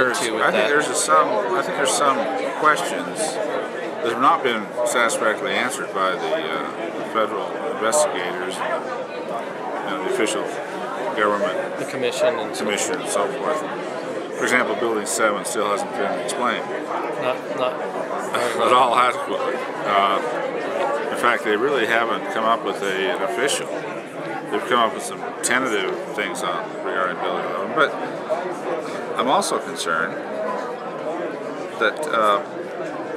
into with that? I think there's some questions that have not been satisfactorily answered by the federal investigators, the official government, the commission and so forth. For example, Building 7 still hasn't been explained. Not at all adequately. In fact, they really haven't come up with an official. They've come up with some tentative things regarding Building 11, but I'm also concerned that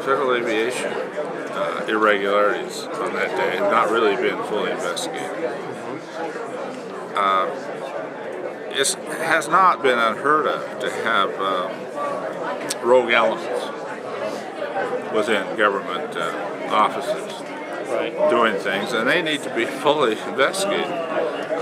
federal aviation irregularities on that day have not really been fully investigated. It has not been unheard of to have rogue elements within government offices doing things, and they need to be fully investigated.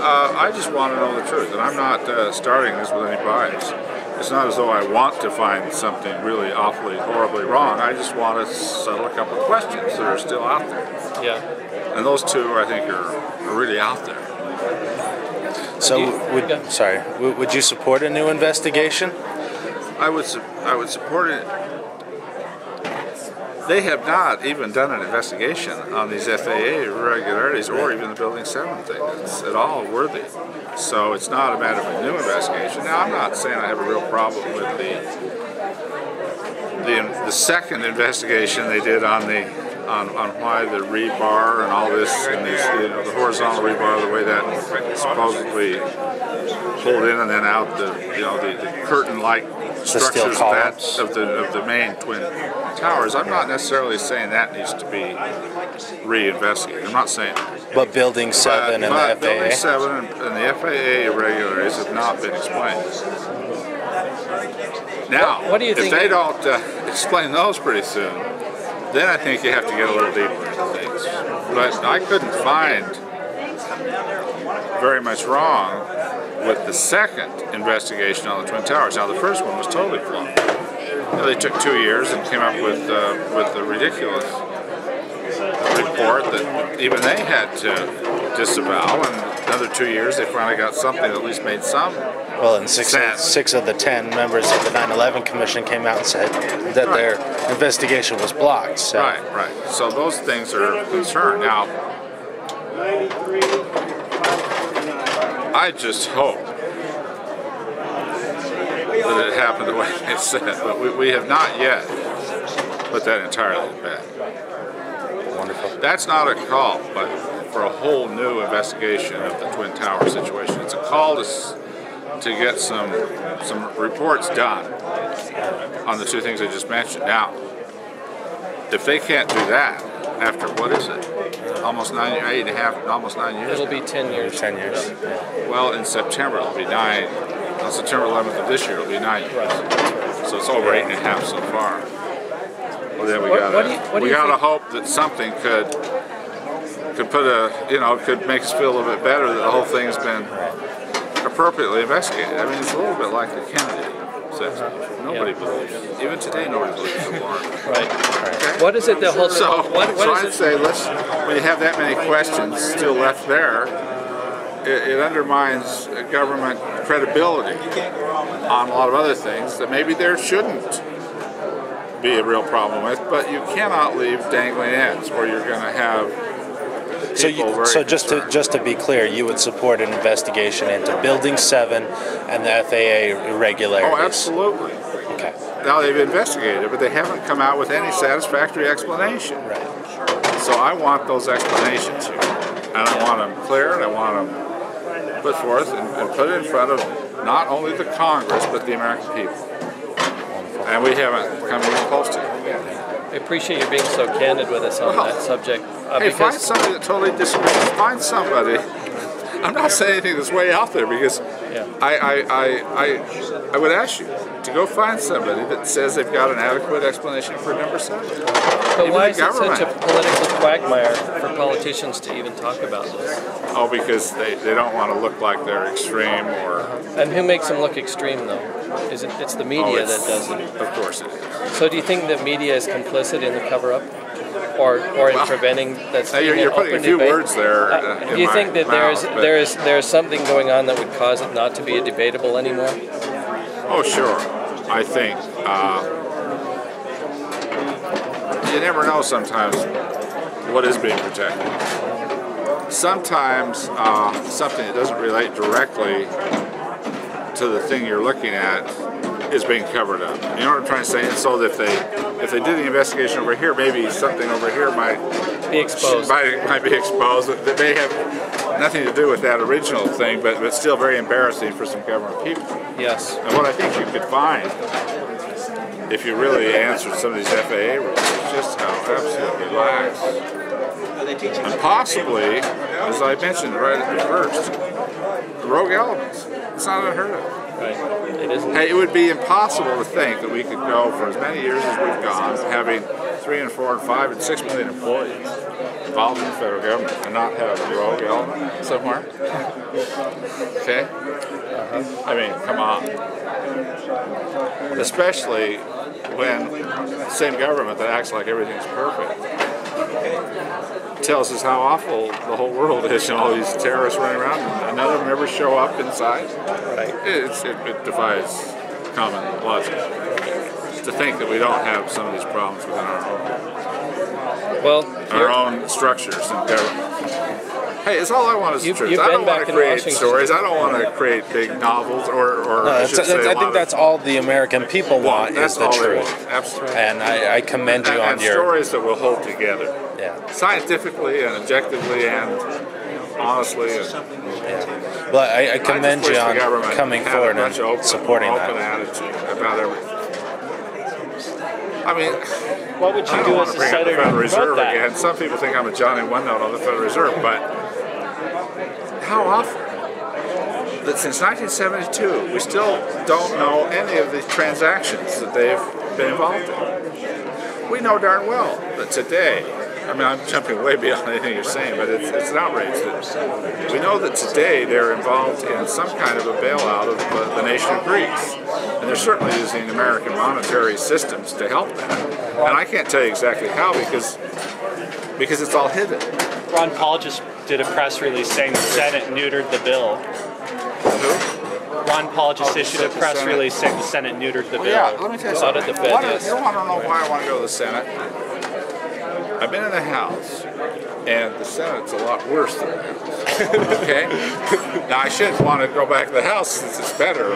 I just want to know the truth, and I'm not starting this with any bias. It's not as though I want to find something really awfully, horribly wrong. I just want to settle a couple of questions that are still out there. Yeah. And those two, I think, are really out there. So, would you support a new investigation? I would support it. They have not even done an investigation on these FAA irregularities or even the Building 7 thing. It's at all worthy. So it's not a matter of a new investigation. Now, I'm not saying I have a real problem with the second investigation they did on why the rebar and all this, and these, the horizontal rebar, the way that supposedly pulled in and then out the curtain-like structures of the main twin towers. I'm not necessarily saying that needs to be reinvestigated. I'm not saying that. But Building 7 and the FAA? Building 7 and the FAA irregularities have not been explained. Now, what do you think? If they don't explain those pretty soon, then I think you have to get a little deeper into things. But I couldn't find very much wrong with the second investigation on the Twin Towers. Now, the first one was totally flawed. They took 2 years and came up with a ridiculous report that even they had to disavow. And another 2 years, they finally got something that at least made some sense. Six of the 10 members of the 9/11 Commission came out and said that their investigation was blocked. So. Right. So those things are a concern. Now, I just hope that it happened the way they said, but we have not yet put that entirely to bed. Wonderful. That's not a call, but for a whole new investigation of the Twin Tower situation. It's a call to get some reports done on the two things I just mentioned. Now, if they can't do that after, what is it? Almost 9 years, 8.5, almost 9 years. It'll be 10 years. 10 years. Yeah. Well, in September it'll be 9. On September 11th of this year it'll be 9 years. Right. So it's over 8.5 so far. Well, then we gotta hope that something could put could make us feel a little bit better that the whole thing's been appropriately investigated. I mean, it's a little bit like the Kennedy assassination. Nobody believes it. Even today, nobody believes the war. Right. Okay? What is it that holds? So I'd say, when you have that many questions still left there, it undermines government credibility on a lot of other things that maybe there shouldn't be a real problem with, but you cannot leave dangling ends, or you're going to have people So just to be clear, you would support an investigation into Building 7 and the FAA irregularities? Oh, absolutely. Okay. Now, they've investigated it, but they haven't come out with any satisfactory explanation. Right. So I want those explanations here, and I want them clear, and I want them put forth and put it in front of not only the Congress, but the American people. And we haven't come even close to it. I appreciate you being so candid with us on that subject. Hey, find somebody that totally disagrees. Find somebody. I'm not saying anything that's way out there, because I would ask you to go find somebody that says they've got an adequate explanation for number 7. But why is it such a political quagmire for politicians to even talk about this? Oh, because they don't want to look like they're extreme or... And who makes them look extreme, though? It's the media that does it. Of course it is. So do you think that media is complicit in the cover-up? Or in preventing that? You're putting a few words there. Do you think that there's something going on that would cause it not to be a debatable anymore? Oh, sure. I think you never know sometimes what is being protected. Sometimes something that doesn't relate directly to the thing you're looking at is being covered up. You know what I'm trying to say? And so if they did the investigation over here, maybe something over here might be exposed. Might be exposed that may have nothing to do with that original thing, but still very embarrassing for some government people. Yes. And what I think you could find, if you really answered some of these FAA rules, is just how absolutely lax. And possibly, as I mentioned right at the first, rogue elements. It's not unheard of. Right. It isn't. Hey, it would be impossible to think that we could go for as many years as we've gone, having 3 and 4 and 5 and 6 million employees involved in the federal government and not have a rogue element somewhere. Okay? I mean, come on. Especially when the same government that acts like everything's perfect tells us how awful the whole world is, and all these terrorists running around, and none of them ever show up inside. Right. It defies common logic to think that we don't have some of these problems within our own structures and government. Hey, it's all I want is the truth. I don't want to create stories. I don't want to create big novels or I think that's all the American people want is the truth. Absolutely. And I commend you on your stories that will hold together. Yeah. Scientifically and objectively and honestly. Yeah. Well, I commend you on coming forward and supporting that. Open attitude about everything. I mean, what would you do as a senator? The Federal Reserve again. Some people think I'm a Johnny One Note on the Federal Reserve, but how often that since 1972 we still don't know any of the transactions that they've been involved in? We know darn well that today, I mean, I'm jumping way beyond anything you're saying, but it's an outrage that we know that today they're involved in some kind of a bailout of the nation of Greece. And they're certainly using American monetary systems to help that. And I can't tell you exactly how because it's all hidden. Ron Paul just did a press release saying the Senate neutered the bill. Who? Ron Paul just issued a press release saying the Senate neutered the bill. Yeah, let me tell you something. The Fed, You want to know why I want to go to the Senate? I've been in the House, and the Senate's a lot worse than the House. Okay? Now, I should want to go back to the House since it's better.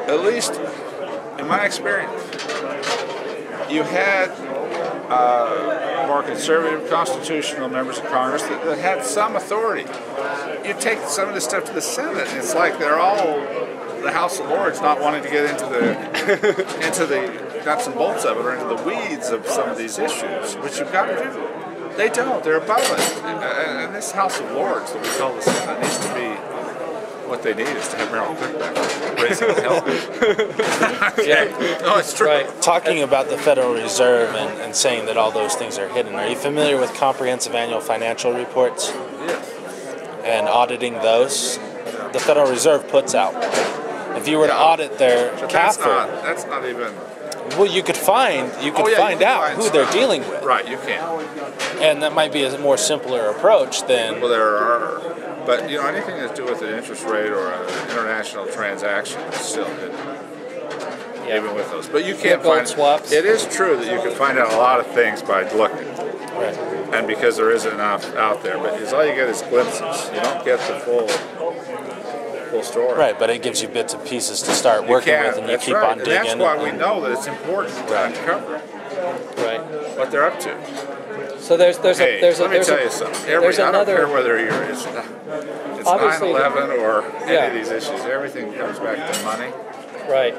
At least, in my experience, you had more conservative constitutional members of Congress that had some authority. You take some of this stuff to the Senate, and it's like they're all the House of Lords not wanting to get into the nuts and bolts of it or into the weeds of some of these issues, which you've got to do. They don't. They're above it. And this House of Lords that we call the Senate needs to be what they need is to have Merrill Cook back raising hell. Yeah. No, it's true. Right. Talking about the Federal Reserve and saying that all those things are hidden, are you familiar with comprehensive annual financial reports? Yes. And auditing those? The Federal Reserve puts out. If you were to audit their CAFR, that's not even. well, you could find out who they're dealing with. Right, you can. And that might be a more simpler approach than. Well, there are, but you know, anything that's to do with an interest rate or an international transaction is still hidden. Yeah. Even with those, but you can't find swaps. It is true that you can find out a lot of things by looking, Right. and because there isn't enough out there. But all you get is glimpses. You don't get the full story. Right, but it gives you bits and pieces to start working with, and you keep on digging. And that's why we know that it's important to uncover what they're up to. So let me tell you something. I don't care whether it's 9/11 or any of these issues. Everything comes back to money. Right.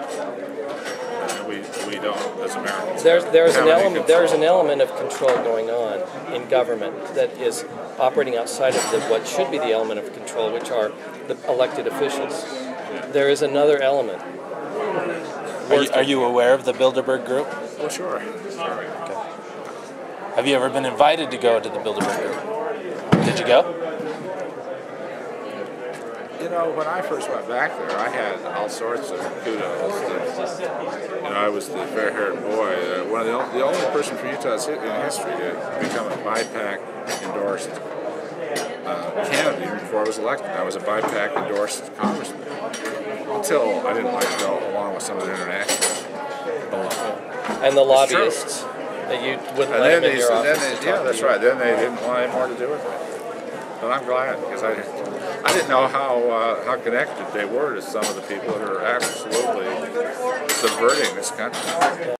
And we don't, as Americans. There's an element of control going on in government that is operating outside of what should be the element of control, which are the elected officials. There is another element. Are you aware of the Bilderberg group? Oh, sure. Okay. Have you ever been invited to go to the Bilderberg group? Did you go? You know, when I first went back there, I had all sorts of kudos. I was the fair-haired boy, the only person from Utah's in history to become a BIPAC endorsed candidate even before I was elected. I was a BIPAC endorsed congressman. until I didn't like to go along with some of the international law. And the lobbyists that you wouldn't let them in your office to talk yeah, to that's you. right. Then they didn't want any more to do with it. But I'm glad, because I didn't know how connected they were to some of the people that are absolutely subverting this country.